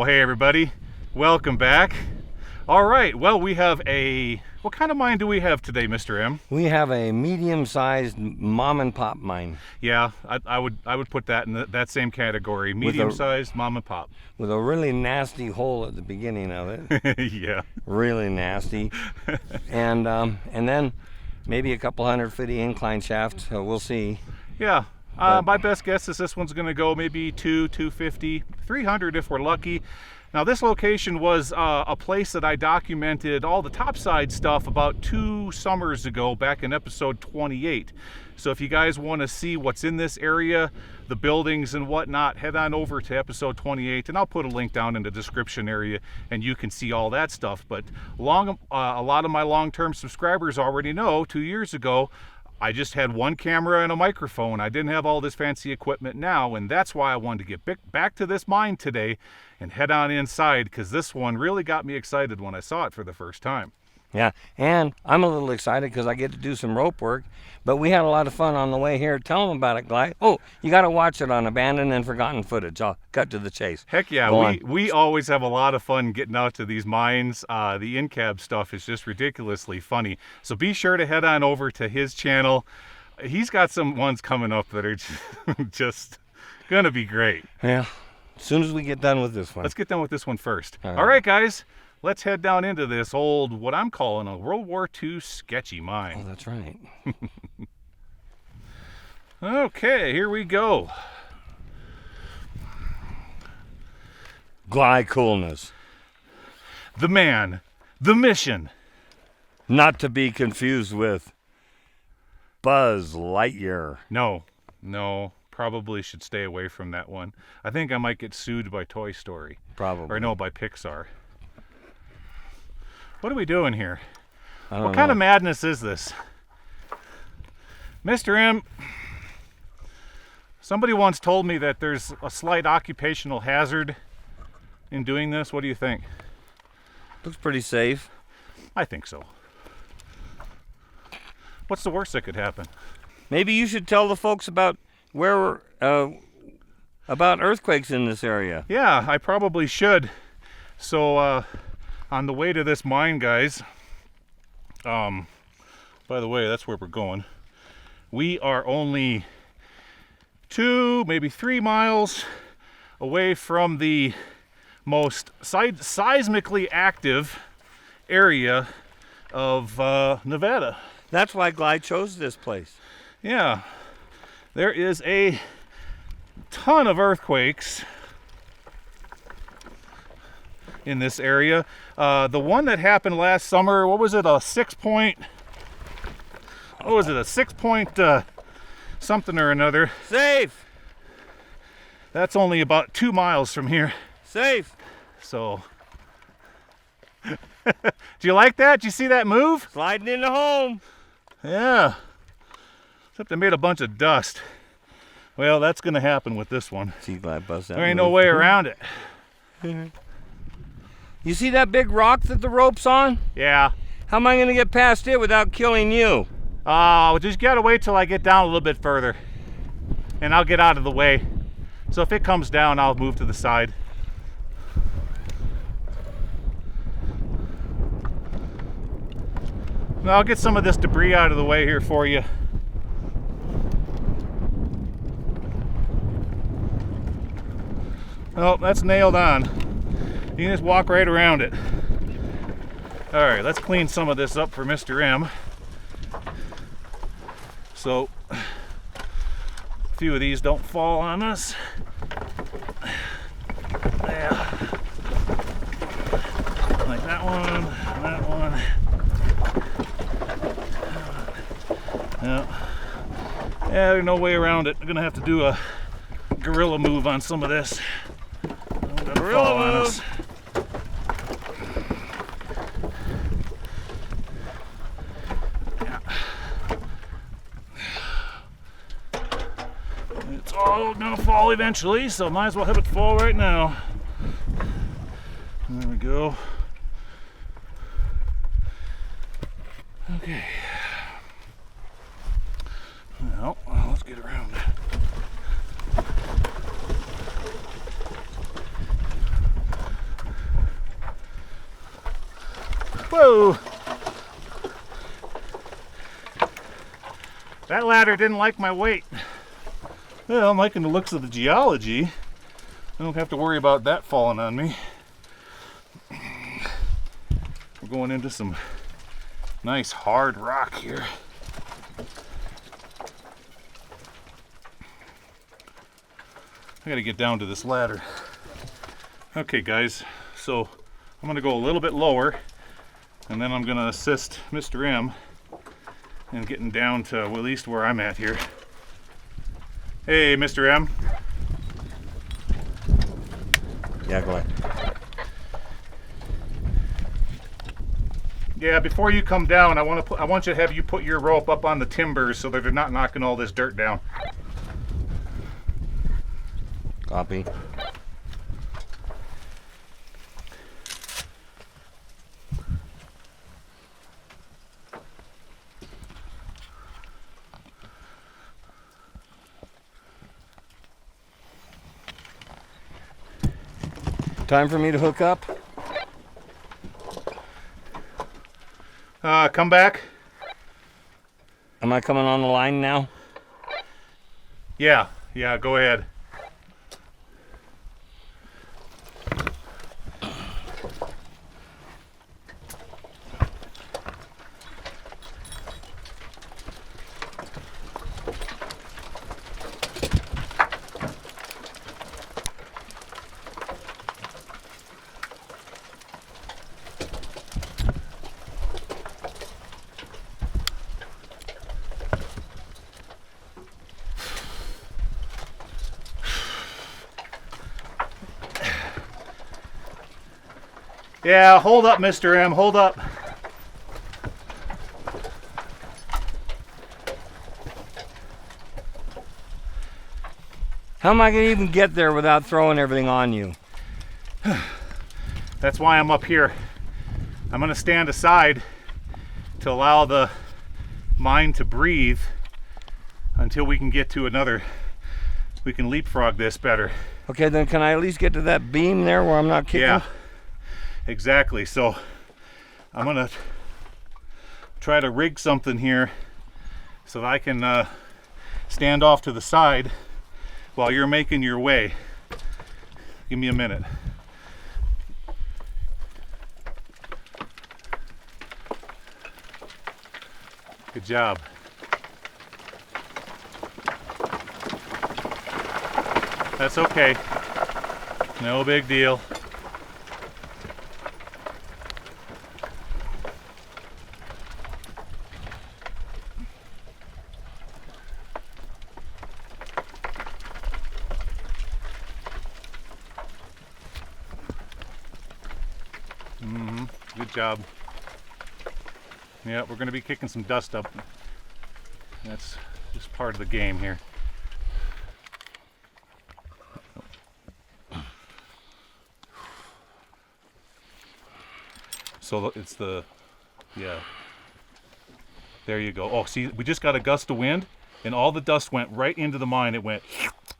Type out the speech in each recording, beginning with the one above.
Well, hey everybody, welcome back. All right, well, we have what kind of mine do we have today, Mr. M? We have a medium-sized mom and pop mine. Yeah, I would put that in that same category, medium-sized mom and pop. With a really nasty hole at the beginning of it. Yeah. Really nasty. and then maybe a couple 100-foot incline shaft, so we'll see. Yeah. My best guess is this one's going to go maybe 250, 300 if we're lucky. Now this location was a place that I documented all the topside stuff about 2 summers ago, back in episode 28. So if you guys want to see what's in this area, the buildings and whatnot, head on over to episode 28, and I'll put a link down in the description area and you can see all that stuff. But a lot of my long-term subscribers already know 2 years ago I just had one camera and a microphone. I didn't have all this fancy equipment now, and that's why I wanted to get back to this mine today and head on inside, because this one really got me excited when I saw it for the first time. Yeah, and I'm a little excited because I get to do some rope work, but we had a lot of fun on the way here. Tell them about it, Gly. Oh, you got to watch it on Abandoned and Forgotten Footage. I'll cut to the chase. Heck yeah, we always have a lot of fun getting out to these mines. The in-cab stuff is just ridiculously funny. So be sure to head on over to his channel. He's got some ones coming up that are just going to be great. Yeah, as soon as we get done with this one. Let's get done with this one first. All right, guys. Let's head down into this old, what I'm calling a World War II sketchy mine. Oh, that's right. Okay, here we go. Gly Coolness. The man, the mission. Not to be confused with Buzz Lightyear. No, probably should stay away from that one. I think I might get sued by Toy Story. Probably. Or no, by Pixar. What are we doing here? What kind of madness is this? Mr. M, somebody once told me that there's a slight occupational hazard in doing this. What do you think? Looks pretty safe. I think so. What's the worst that could happen? Maybe you should tell the folks about about earthquakes in this area. Yeah, I probably should. So, on the way to this mine, guys, by the way, that's where we're going. We are only 2, maybe 3 miles away from the most seismically active area of Nevada. That's why Gly chose this place. Yeah, there is a ton of earthquakes in this area. The one that happened last summer, what was it, a 6 point something or another. Safe. That's only about 2 miles from here. Safe. So, do you like that? Did you see that move? Sliding into home. Yeah. Except they made a bunch of dust. Well, that's going to happen with this one. See, Gly bust that. There ain't no way around it. You see that big rock that the rope's on? Yeah. How am I going to get past it without killing you? Just gotta wait till I get down a little bit further. And I'll get out of the way. So if it comes down, I'll move to the side. Now I'll get some of this debris out of the way here for you. Oh, that's nailed on. You can just walk right around it. All right, let's clean some of this up for Mr. M. So, a few of these don't fall on us. Yeah. Like that one, that one. Yeah, there's no way around it. I'm gonna have to do a gorilla move on some of this. Gorilla move. It's all gonna fall eventually, so might as well have it fall right now. There we go. Okay. Now, let's get around. Whoa! That ladder didn't like my weight. Well, I'm liking the looks of the geology. I don't have to worry about that falling on me. We're going into some nice hard rock here. I gotta get down to this ladder. Okay guys, so I'm gonna go a little bit lower and then I'm gonna assist Mr. M in getting down to at least where I'm at here. Hey, Mr. M. Yeah, go ahead. Yeah, before you come down, I want you to have you put your rope up on the timbers so that they're not knocking all this dirt down. Copy. Time for me to hook up? Come back. Am I coming on the line now? Yeah, go ahead. Yeah, hold up, Mr. M, hold up. How am I going to even get there without throwing everything on you? That's why I'm up here. I'm going to stand aside to allow the mine to breathe until we can get to another, we can leapfrog this better. Okay, then can I at least get to that beam there where I'm not kicking? Yeah, exactly. So I'm going to try to rig something here so that I can stand off to the side while you're making your way. Give me a minute. Good job. That's okay. No big deal. Good job. Yeah, we're going to be kicking some dust up. That's just part of the game here. So it's the, yeah. There you go. Oh, see, we just got a gust of wind, and all the dust went right into the mine.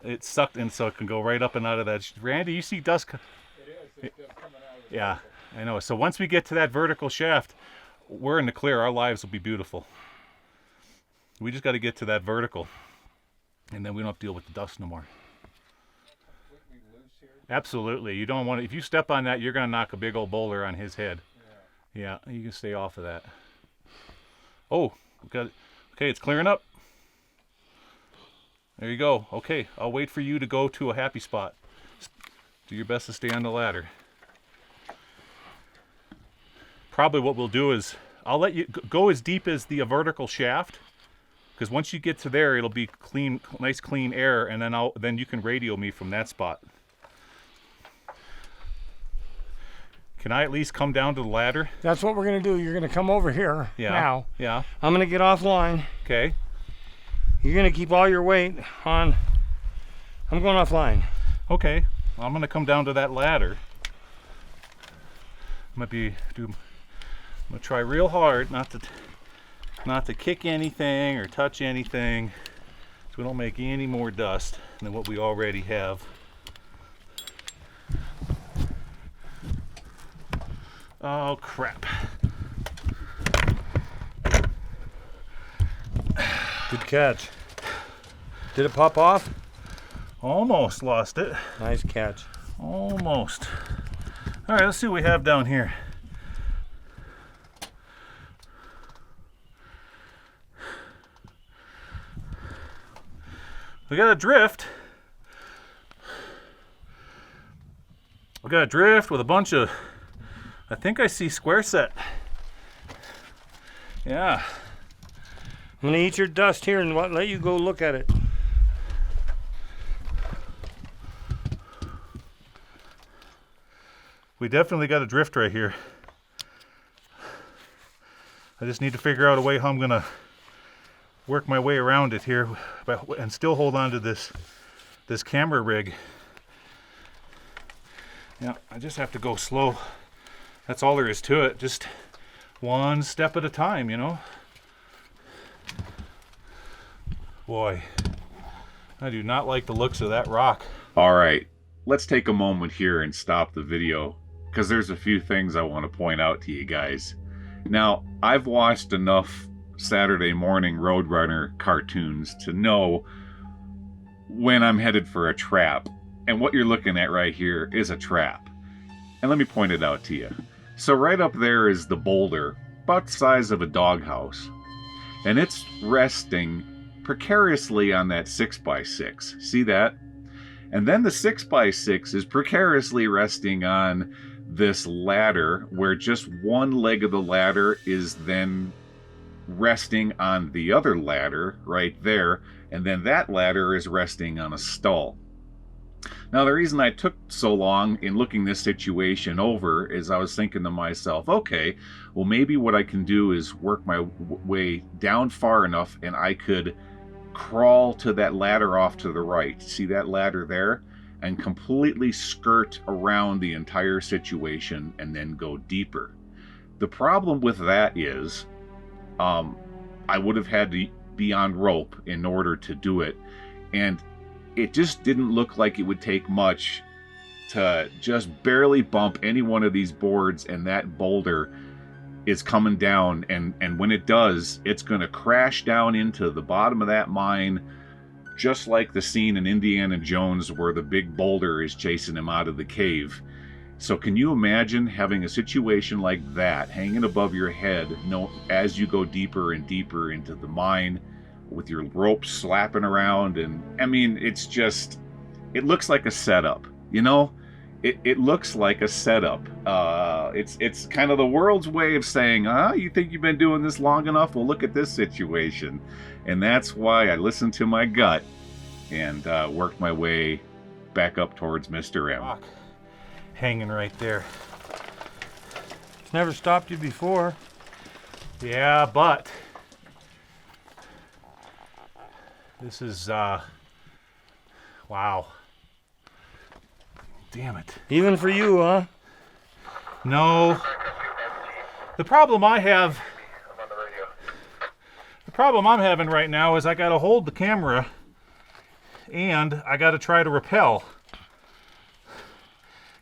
It sucked, and so it can go right up and out of that. Randy, you see dust? It is. It's just coming out of the Yeah, I know. So once we get to that vertical shaft, we're in the clear. Our lives will be beautiful. We just got to get to that vertical, and then we don't have to deal with the dust no more. completely loose here. Absolutely. You don't want to, if you step on that, you're going to knock a big old boulder on his head. Yeah, you can stay off of that. Oh, we got it. Okay, it's clearing up. There you go. Okay, I'll wait for you to go to a happy spot. Do your best to stay on the ladder. Probably what we'll do is I'll let you go as deep as the vertical shaft, because once you get to there, it'll be clean, nice clean air, and then you can radio me from that spot. Can I at least come down to the ladder? That's what we're going to do. You're going to come over here now. Yeah. I'm going to get offline. Okay. You're going to keep all your weight on. I'm going offline. Okay. Well, I'm going to come down to that ladder. I'm going to try real hard not to kick anything or touch anything, so we don't make any more dust than what we already have. Oh crap. Good catch. Did it pop off? Almost lost it. Nice catch. Almost. All right, let's see what we have down here. We got a drift. We got a drift with a bunch of, I think I see square set. Yeah. I'm gonna eat your dust here and let you go look at it. We definitely got a drift right here. I just need to figure out a way how I'm gonna work my way around it here and still hold on to this camera rig. Yeah, I just have to go slow. That's all there is to it. Just one step at a time, you know? Boy, I do not like the looks of that rock. All right, let's take a moment here and stop the video because there's a few things I want to point out to you guys. Now, I've watched enough Saturday morning Roadrunner cartoons to know when I'm headed for a trap. And what you're looking at right here is a trap. And let me point it out to you. So right up there is the boulder, about the size of a doghouse. And it's resting precariously on that 6x6. See that? And then the 6x6 is precariously resting on this ladder where just one leg of the ladder is then resting on the other ladder right there, and then that ladder is resting on a stall. Now, the reason I took so long in looking this situation over is I was thinking to myself, okay, well, maybe what I can do is work my way down far enough and I could crawl to that ladder off to the right. See that ladder there? And completely skirt around the entire situation and then go deeper. The problem with that is I would have had to be on rope in order to do it, and it just didn't look like it would take much to just barely bump any one of these boards, and that boulder is coming down, and when it does, it's going to crash down into the bottom of that mine, just like the scene in Indiana Jones where the big boulder is chasing him out of the cave. So can you imagine having a situation like that hanging above your head as you go deeper and deeper into the mine with your rope slapping around? And I mean, it's just, it looks like a setup, you know? It looks like a setup. It's kind of the world's way of saying, you think you've been doing this long enough? Well, look at this situation. And that's why I listened to my gut and worked my way back up towards Mr. M. Rock hanging right there. It's never stopped you before. Yeah, but this is, wow. Damn it. Even for you, huh? No. The problem I'm having right now is I got to hold the camera and I got to try to rappel.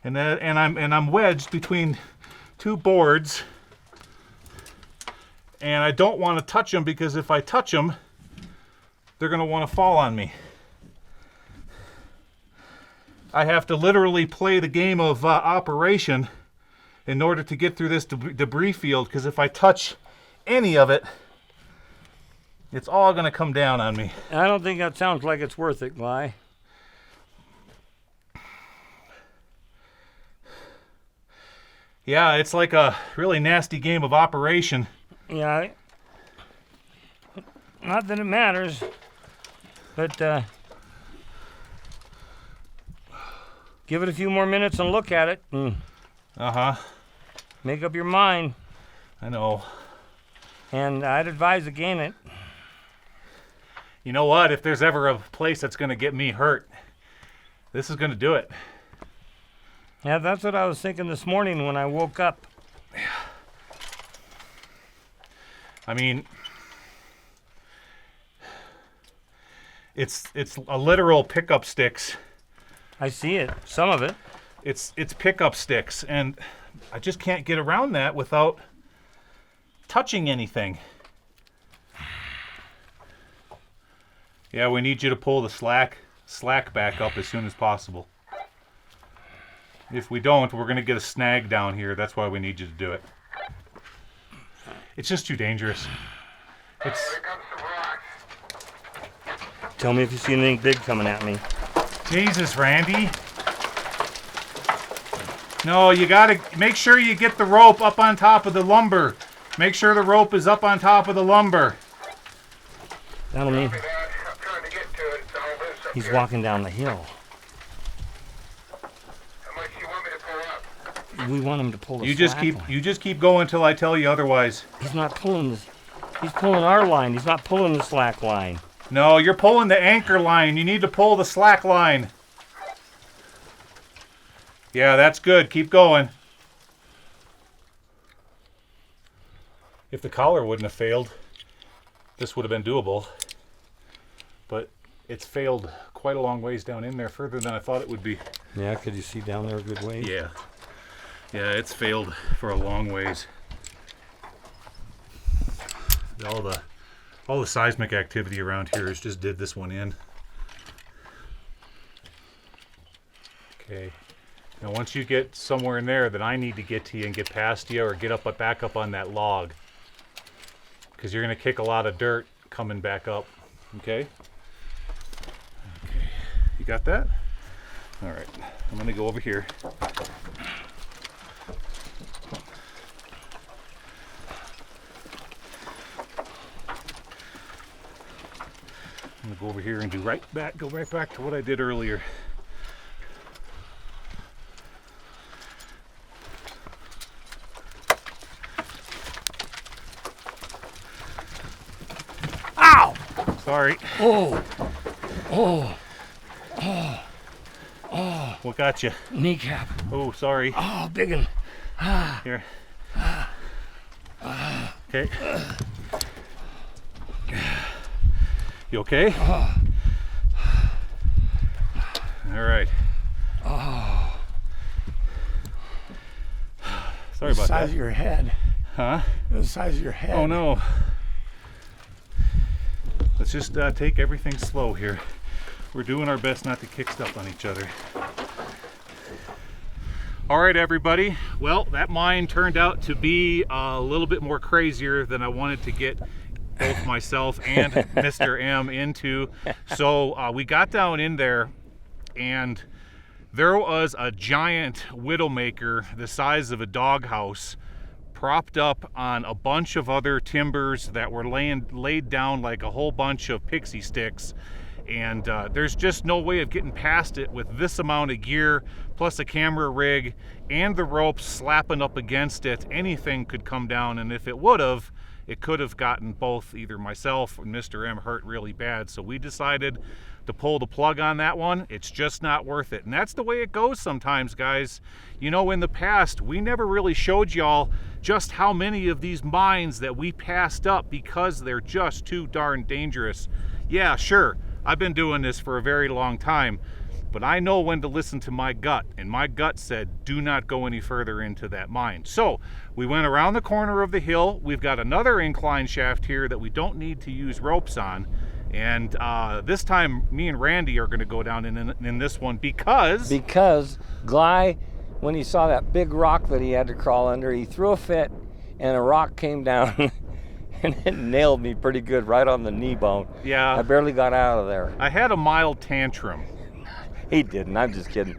And I'm wedged between two boards, and I don't want to touch them because if I touch them, they're going to want to fall on me. I have to literally play the game of operation in order to get through this debris field, because if I touch any of it, it's all going to come down on me. I don't think that sounds like it's worth it, Gly. Yeah, it's like a really nasty game of operation. Yeah. Not that it matters, but give it a few more minutes and look at it. Uh-huh. Make up your mind. I know. And I'd advise again it. You know what? If there's ever a place that's going to get me hurt, this is going to do it. Yeah, that's what I was thinking this morning when I woke up. I mean, it's a literal pickup sticks. I see it. Some of it. It's pickup sticks, and I just can't get around that without touching anything. Yeah, we need you to pull the slack back up as soon as possible. If we don't, we're going to get a snag down here. That's why we need you to do it. It's just too dangerous. It's... Tell me if you see anything big coming at me. Jesus, Randy. No, you gotta make sure you get the rope up on top of the lumber. Make sure the rope is up on top of the lumber. That'll mean he's walking down the hill. How much do you want me to pull up? We want him to pull the You slack just keep going until I tell you otherwise. He's not pulling this. He's pulling our line. He's not pulling the slack line. No, you're pulling the anchor line. You need to pull the slack line. Yeah, that's good. Keep going. If the collar wouldn't have failed, this would have been doable. But it's failed quite a long ways down in there, further than I thought it would be. Yeah, could you see down there a good way? Yeah. Yeah, it's failed for a long ways. All the seismic activity around here has just did this one in. Okay. Now once you get somewhere in there, then I need to get to you and get past you or get up back up on that log. Because you're going to kick a lot of dirt coming back up. Okay? Okay. You got that? All right. I'm going to go over here. I'm going to go over here and go right back to what I did earlier. Ow! Sorry. Oh. What got you? Kneecap. Oh, sorry. Oh, big one. Here. Okay. You okay? Oh. All right. Oh. Sorry about The size that. of your head. Huh? The size of your head. Oh no. Let's just take everything slow here. We're doing our best not to kick stuff on each other. All right, everybody. Well, that mine turned out to be a little bit more crazier than I wanted to get both myself and Mr. M into. So we got down in there and there was a giant widowmaker the size of a doghouse propped up on a bunch of other timbers that were laid down like a whole bunch of pixie sticks. And there's just no way of getting past it with this amount of gear, plus a camera rig, and the ropes slapping up against it. Anything could come down, and if it would have, it could have gotten both either myself or Mr. M hurt really bad. So we decided to pull the plug on that one. It's just not worth it. And that's the way it goes sometimes, guys. You know, in the past, we never really showed y'all just how many of these mines that we passed up because they're just too darn dangerous. Yeah, sure. I've been doing this for a very long time, but I know when to listen to my gut, and my gut said do not go any further into that mine. So we went around the corner of the hill. We've got another incline shaft here that we don't need to use ropes on, and this time me and Randy are going to go down in this one because Gly, when he saw that big rock that he had to crawl under, he threw a fit and a rock came down and it nailed me pretty good right on the knee bone. Yeah, I barely got out of there. I had a mild tantrum. He didn't. I'm just kidding.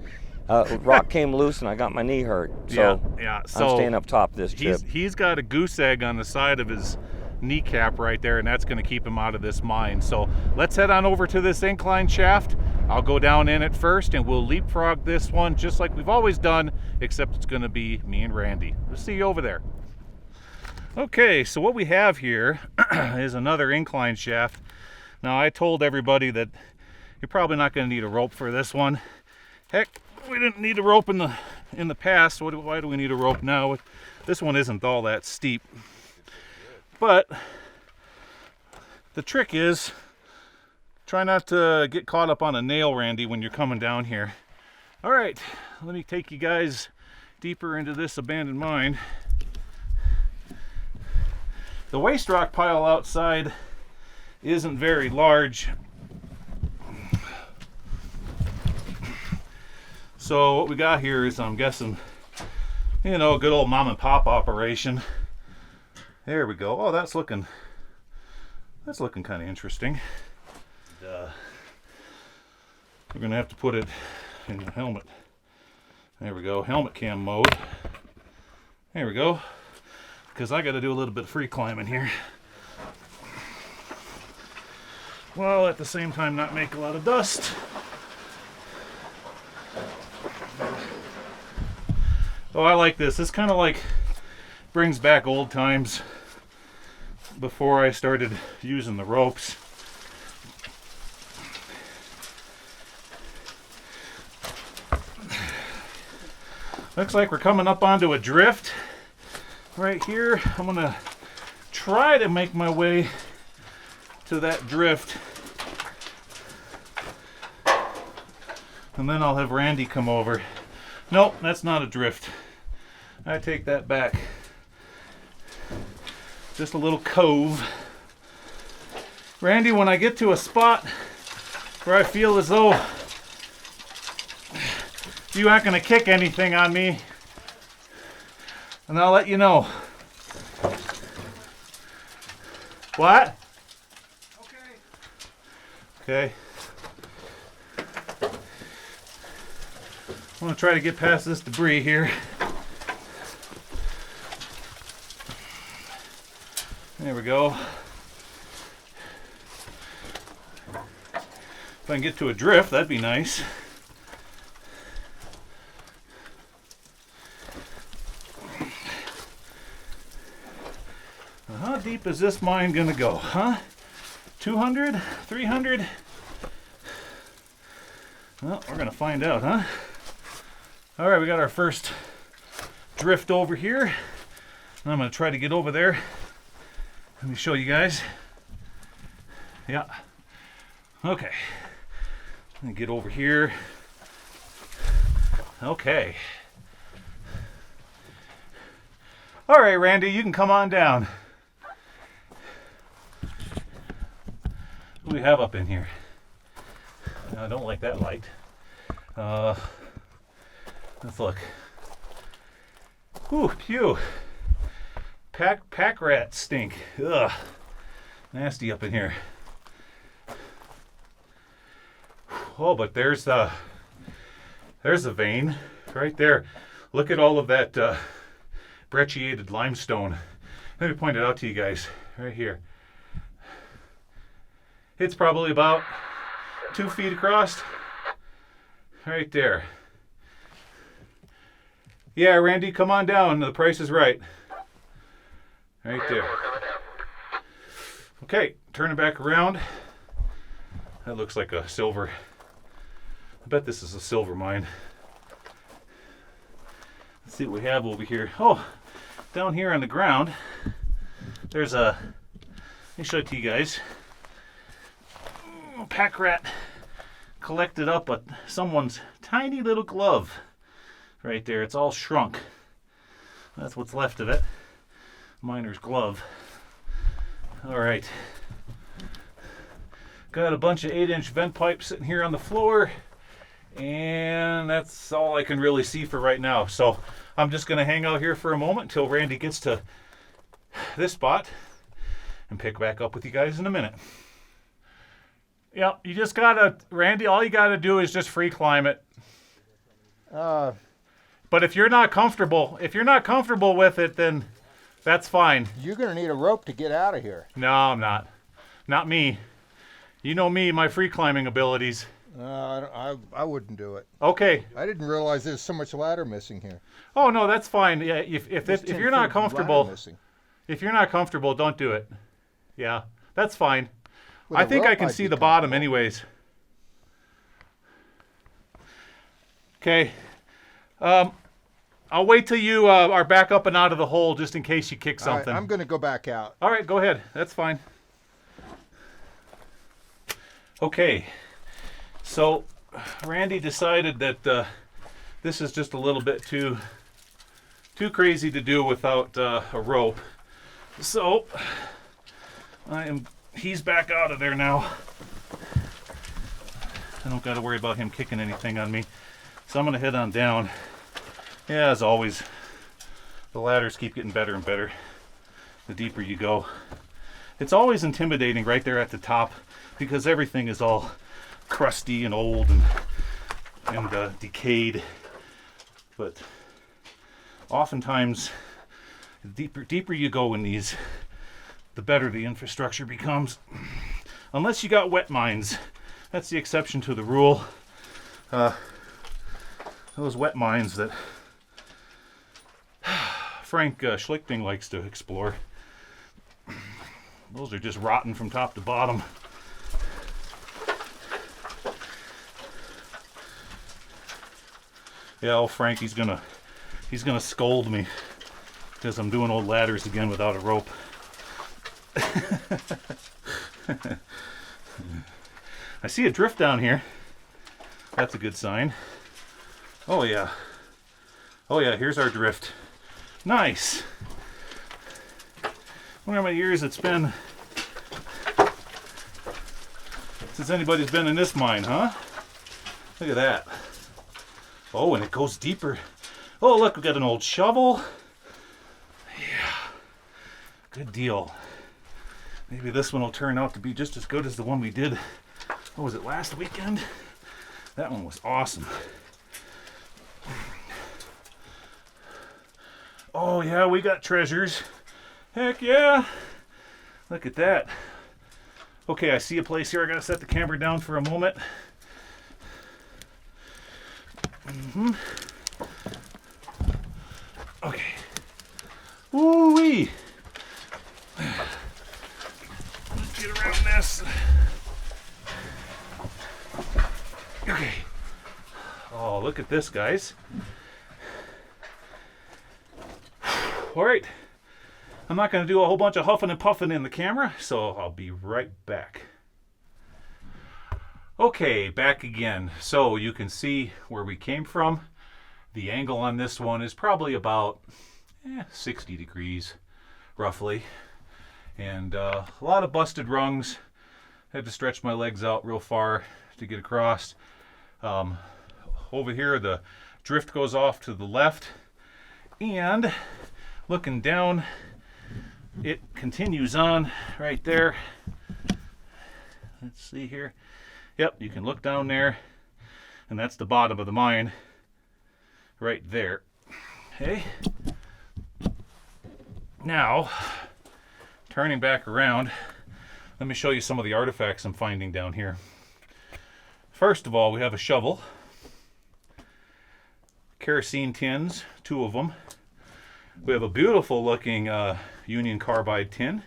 Rock came loose and I got my knee hurt. So yeah. So I'm staying up top this trip. He's got a goose egg on the side of his kneecap right there, and that's going to keep him out of this mine. So let's head on over to this incline shaft. I'll go down in it first, and we'll leapfrog this one just like we've always done, except it's going to be me and Randy. We'll see you over there. Okay, so what we have here is another incline shaft. Now, I told everybody that you're probably not going to need a rope for this one. Heck, we didn't need a rope in the past. Why do we need a rope now? This one isn't all that steep. But the trick is try not to get caught up on a nail, Randy, when you're coming down here. All right, let me take you guys deeper into this abandoned mine. The waste rock pile outside isn't very large, So what we got here is, I'm guessing, you know, a good old mom and pop operation. There we go. Oh, that's looking kind of interesting. We're gonna have to put it in the helmet. There we go, helmet cam mode. There we go. Because I got to do a little bit of free climbing here. While at the same time not make a lot of dust. Oh, I like this. This kind of like brings back old times before I started using the ropes. Looks like we're coming up onto a drift right here. I'm gonna try to make my way to that drift, and then I'll have Randy come over. Nope, that's not a drift. I take that back. Just a little cove. Randy, when I get to a spot where I feel as though you aren't going to kick anything on me, and I'll let you know. What? Okay. I'm going to try to get past this debris here. There we go. If I can get to a drift, that'd be nice. How deep is this mine gonna go, huh? 200? 300? Well, we're gonna find out, huh? All right, we got our first drift over here. I'm gonna try to get over there. Let me show you guys. Yeah. Okay. Let me get over here. Okay. All right, Randy, you can come on down. What do we have up in here? I don't like that light. Let's look. Ooh, pew. Pack rat stink. Ugh. Nasty up in here. Oh, but there's the vein right there. Look at all of that brecciated limestone. Let me point it out to you guys right here. It's probably about 2 feet across. Right there. Yeah, Randy, come on down. The price is right. Right there. Okay, turn it back around. That looks like a silver. I bet this is a silver mine. Let's see what we have over here. Oh, down here on the ground, there's a, let me show it to you guys. Pack rat collected up someone's tiny little glove right there. It's all shrunk. That's what's left of it. Miner's glove. All right. Got a bunch of 8-inch vent pipes sitting here on the floor, and that's all I can really see for right now. So I'm just going to hang out here for a moment until Randy gets to this spot and pick back up with you guys in a minute. Yep, you just gotta, Randy, all you gotta do is just free climb it. But if you're not comfortable with it, then that's fine. You're gonna need a rope to get out of here. No, I'm not. Not me. You know me, my free climbing abilities. I wouldn't do it. Okay. I didn't realize there's so much ladder missing here. Oh no, that's fine. Yeah, if you're not comfortable, don't do it. Yeah, that's fine. I think I can see the bottom anyways. Okay. I'll wait till you are back up and out of the hole just in case you kick something. All right, I'm going to go back out. All right, go ahead. That's fine. Okay. So Randy decided that this is just a little bit too crazy to do without a rope. So he's back out of there now. I don't got to worry about him kicking anything on me. So I'm gonna head on down. Yeah, as always, the ladders keep getting better and better the deeper you go. It's always intimidating right there at the top because everything is all crusty and old and decayed. But oftentimes, the deeper you go in these, the better the infrastructure becomes. Unless you got wet mines. That's the exception to the rule. Those wet mines that Frank Schlichting likes to explore. Those are just rotten from top to bottom. Yeah, old Frank, he's gonna scold me because I'm doing old ladders again without a rope. I see a drift down here. That's a good sign. Oh yeah. Oh yeah, here's our drift. Nice. Wonder how many years it's been since anybody's been in this mine, huh? Look at that. Oh, and it goes deeper. Oh, look, we got an old shovel. Yeah, good deal. Maybe this one will turn out to be just as good as the one we did, what was it, last weekend? That one was awesome. Oh yeah, we got treasures. Heck yeah. Look at that. Okay, I see a place here. I gotta set the camera down for a moment. Okay. Woo-wee. Let's get around this. Okay. Oh, look at this, guys. All right. I'm not going to do a whole bunch of huffing and puffing in the camera, so I'll be right back. Okay, back again. So you can see where we came from. The angle on this one is probably about 60 degrees, roughly. And a lot of busted rungs. Had to stretch my legs out real far to get across. Over here, the drift goes off to the left. And looking down, it continues on right there. Let's see here. Yep, you can look down there, and that's the bottom of the mine right there. Okay. Now, turning back around, let me show you some of the artifacts I'm finding down here. First of all, we have a shovel, kerosene tins, 2 of them. We have a beautiful looking Union carbide tin.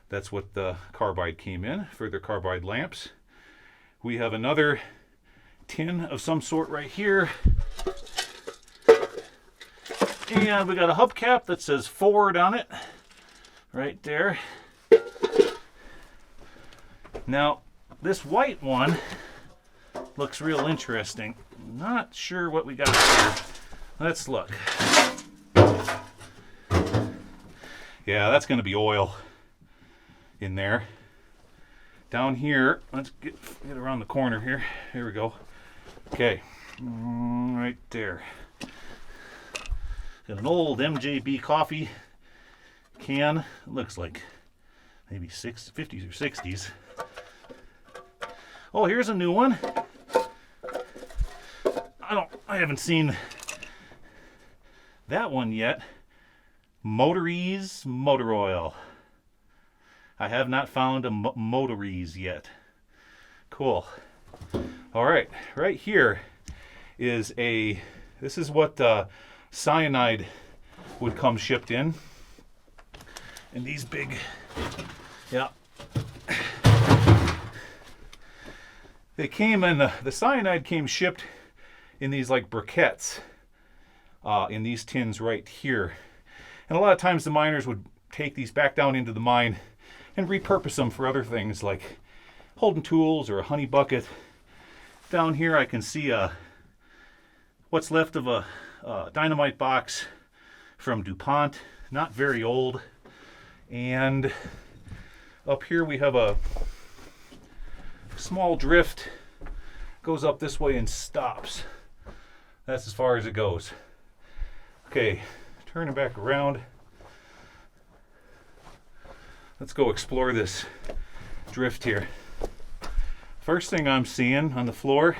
That's what the carbide came in, for their carbide lamps. We have another tin of some sort right here. And we got a hubcap that says Ford on it, right there. Now, this white one looks real interesting. Not sure what we got here. Let's look. Yeah, that's going to be oil in there. Down here, let's get around the corner here. Here we go. Okay, right there. Got an old MJB coffee can. It looks like maybe 50s or 60s. Oh, here's a new one. I haven't seen that one yet. Motorees motor oil. I have not found a Motorees yet. Cool. All right, right here is this is what cyanide would come shipped in. And these big, yeah. They came in, the cyanide came shipped in these like briquettes, in these tins right here. And a lot of times the miners would take these back down into the mine and repurpose them for other things like holding tools or a honey bucket. Down here I can see what's left of a dynamite box from DuPont, not very old. And up here we have a small drift, goes up this way and stops That's as far as it goes. Okay, turning back around. Let's go explore this drift here. First thing I'm seeing on the floor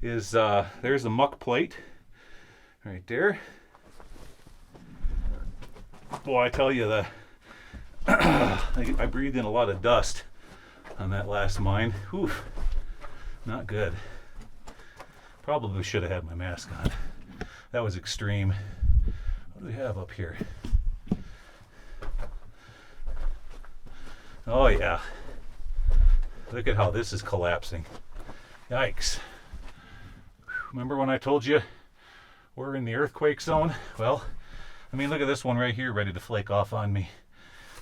is there's a muck plate right there. Boy, I tell you, I breathed in a lot of dust on that last mine. Whew, not good. Probably should have had my mask on. That was extreme. What do we have up here? Oh yeah. Look at how this is collapsing. Yikes. Remember when I told you we're in the earthquake zone? Well, I mean, look at this one right here ready to flake off on me.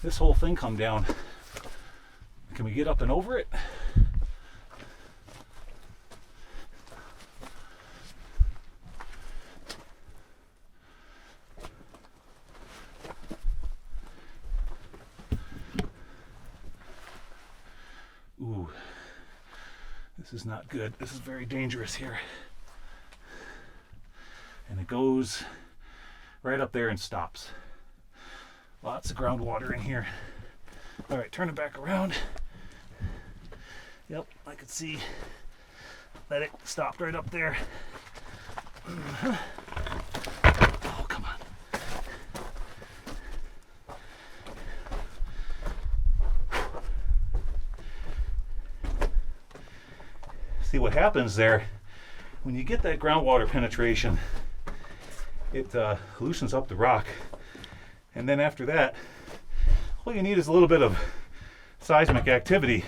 This whole thing come down. Can we get up and over it? Ooh, this is not good. This is very dangerous here. And it goes right up there and stops. Lots of groundwater in here. All right, turn it back around. Yep, I could see. Let it stop right up there. Oh, come on. See what happens there, when you get that groundwater penetration, it loosens up the rock. And then after that, all you need is a little bit of seismic activity,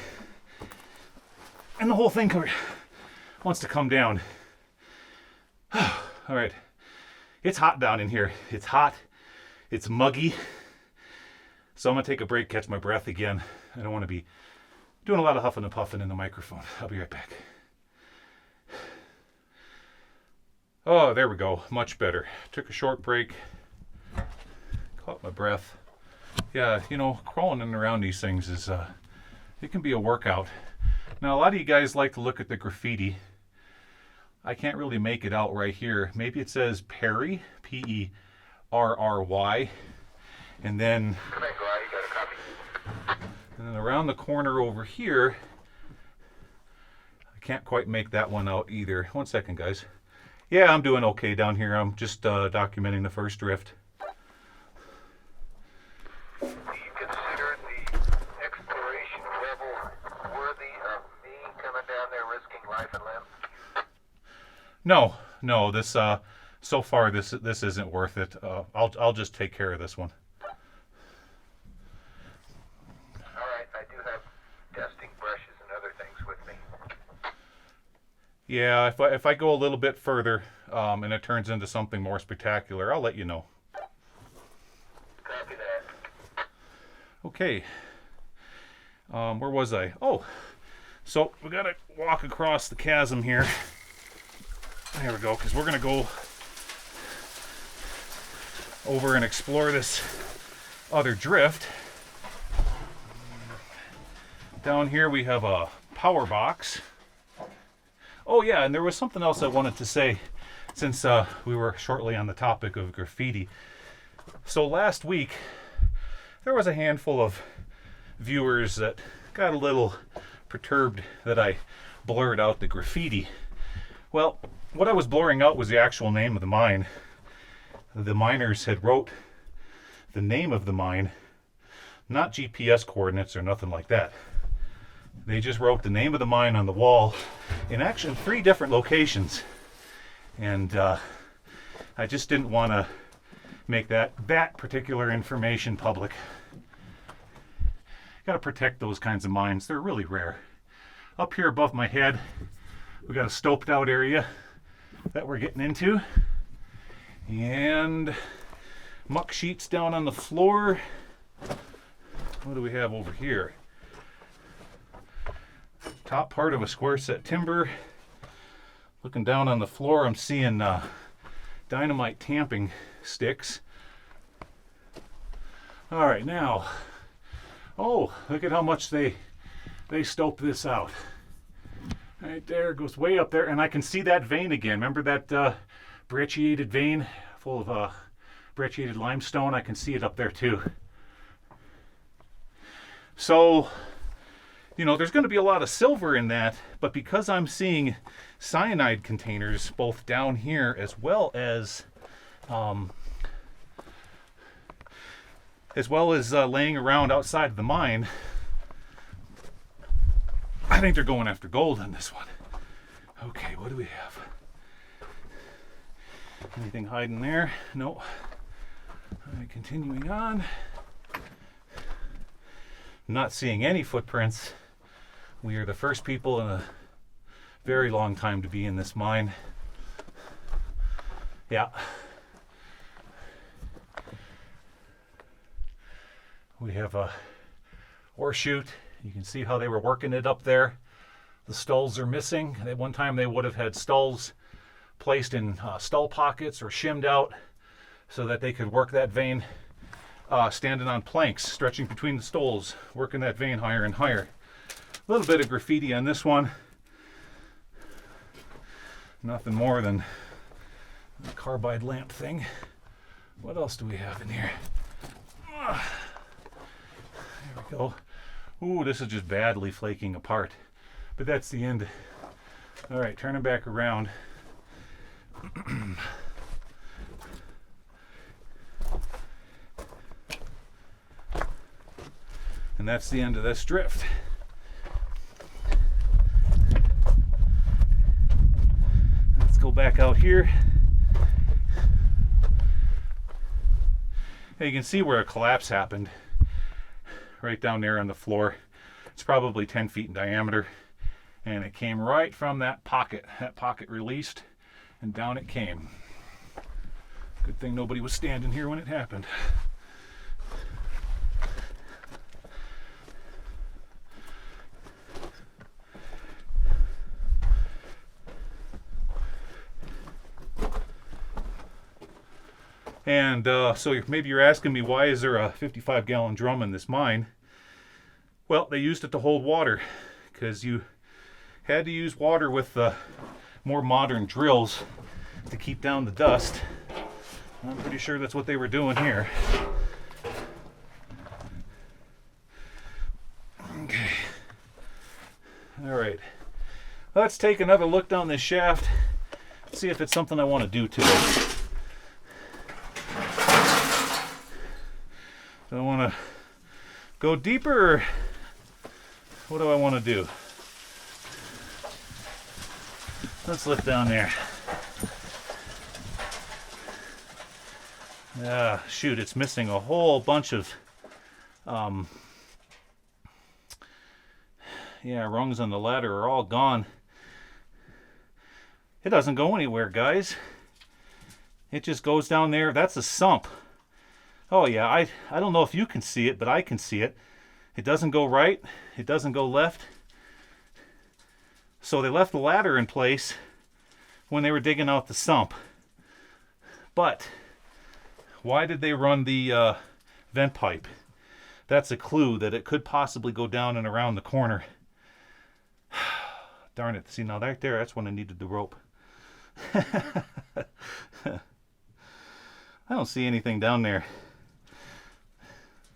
and the whole thing wants to come down. All right, it's hot down in here. It's hot, it's muggy. So I'm gonna take a break, catch my breath again. I don't wanna be doing a lot of huffing and puffing in the microphone. I'll be right back. Oh, there we go, much better. Took a short break, caught my breath. Yeah, you know, crawling in and around these things is, it can be a workout. Now, a lot of you guys like to look at the graffiti. I can't really make it out right here. Maybe it says Perry, P-E-R-R-Y. And then, Come in, Gly, you got a copy? and then around the corner over here, I can't quite make that one out either. One second, guys. Yeah, I'm doing okay down here. I'm just documenting the first drift. Do you consider the exploration level worthy of me coming down there risking life and limb? No, this so far this isn't worth it. I'll just take care of this one. All right, I do have dusting brushes and other things with me. Yeah, if I go a little bit further and it turns into something more spectacular, I'll let you know. Copy that. Okay. Where was I? Oh, so we gotta walk across the chasm here. There we go, because we're gonna go over and explore this other drift. Down here we have a power box. Oh yeah, and there was something else I wanted to say since we were shortly on the topic of graffiti. So last week, there was a handful of viewers that got a little perturbed that I blurred out the graffiti. Well, what I was blurring out was the actual name of the mine. The miners had wrote the name of the mine, not GPS coordinates or nothing like that. They just wrote the name of the mine on the wall in actually 3 different locations. And I just didn't want to make that particular information public. Got to protect those kinds of mines. They're really rare. Up here above my head, we got a stoped out area that we're getting into. And muck sheets down on the floor. What do we have over here? Top part of a square set timber. Looking down on the floor, I'm seeing dynamite tamping sticks. All right, now, oh, look at how much they stoped this out. Right Right there, goes way up there, and I can see that vein again. Remember that brecciated vein full of brecciated limestone? I can see it up there too. So, you know, there's going to be a lot of silver in that, but because I'm seeing cyanide containers both down here as well as laying around outside of the mine, I think they're going after gold on this one. Okay, what do we have? Anything hiding there? No. All right, continuing on. Not seeing any footprints. We are the first people in a very long time to be in this mine. Yeah. We have a ore chute. You can see how they were working it up there. The stalls are missing. At one time they would have had stalls placed in stall pockets or shimmed out so that they could work that vein standing on planks, stretching between the stalls, working that vein higher and higher. A little bit of graffiti on this one. Nothing more than a carbide lamp thing. What else do we have in here? There we go. Ooh, this is just badly flaking apart. But that's the end. All right, turning back around. And that's the end of this drift. Let's go back out here. Now you can see where a collapse happened. Right down there on the floor. It's probably 10 feet in diameter. And it came right from that pocket. That pocket released and down it came. Good thing nobody was standing here when it happened. And so maybe you're asking me, why is there a 55-gallon drum in this mine? Well, they used it to hold water because you had to use water with the more modern drills to keep down the dust. I'm pretty sure that's what they were doing here. Okay. All right. Let's take another look down this shaft, see if it's something I want to do to it. Do I want to go deeper, or what do I want to do? Let's look down there. Shoot, it's missing a whole bunch of rungs on the ladder are all gone. It doesn't go anywhere, guys. It just goes down there. That's a sump. Oh yeah, I don't know if you can see it, but I can see it. It doesn't go right, it doesn't go left. So they left the ladder in place when they were digging out the sump. But why did they run the vent pipe? That's a clue that it could possibly go down and around the corner. Darn it. See, now right there, that's when I needed the rope. I don't see anything down there.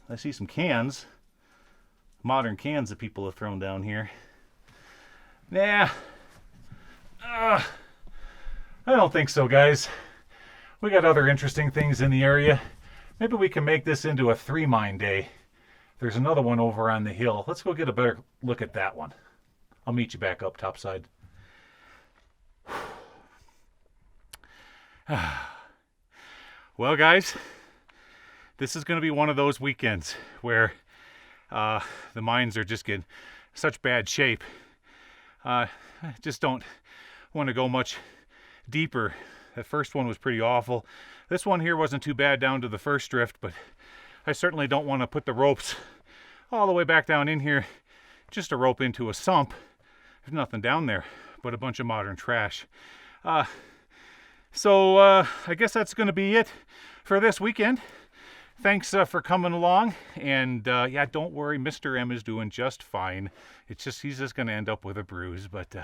I see some cans. Modern cans that people have thrown down here. Nah. I don't think so, guys. We got other interesting things in the area. Maybe we can make this into a 3-mine day. There's another one over on the hill. Let's go get a better look at that one. I'll meet you back up topside. Well, guys, this is going to be one of those weekends where the mines are just getting such bad shape. I just don't want to go much deeper. That first one was pretty awful. This one here wasn't too bad down to the first drift, but I certainly don't want to put the ropes all the way back down in here just to rope into a sump. There's nothing down there but a bunch of modern trash. So I guess that's going to be it for this weekend. Thanks for coming along, and yeah, don't worry, Mr. M is doing just fine. It's just, he's just going to end up with a bruise, but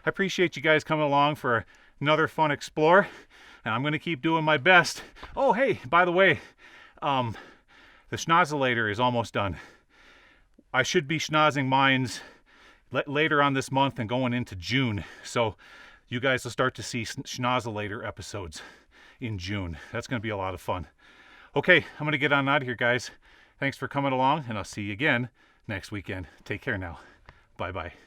I appreciate you guys coming along for another fun explore. And I'm going to keep doing my best. Oh, hey, by the way, the schnozzulator is almost done. I should be schnozzing mines later on this month and going into June. So you guys will start to see schnozzulator episodes in June. That's going to be a lot of fun. Okay, I'm going to get on out of here, guys. Thanks for coming along, and I'll see you again next weekend. Take care now. Bye-bye.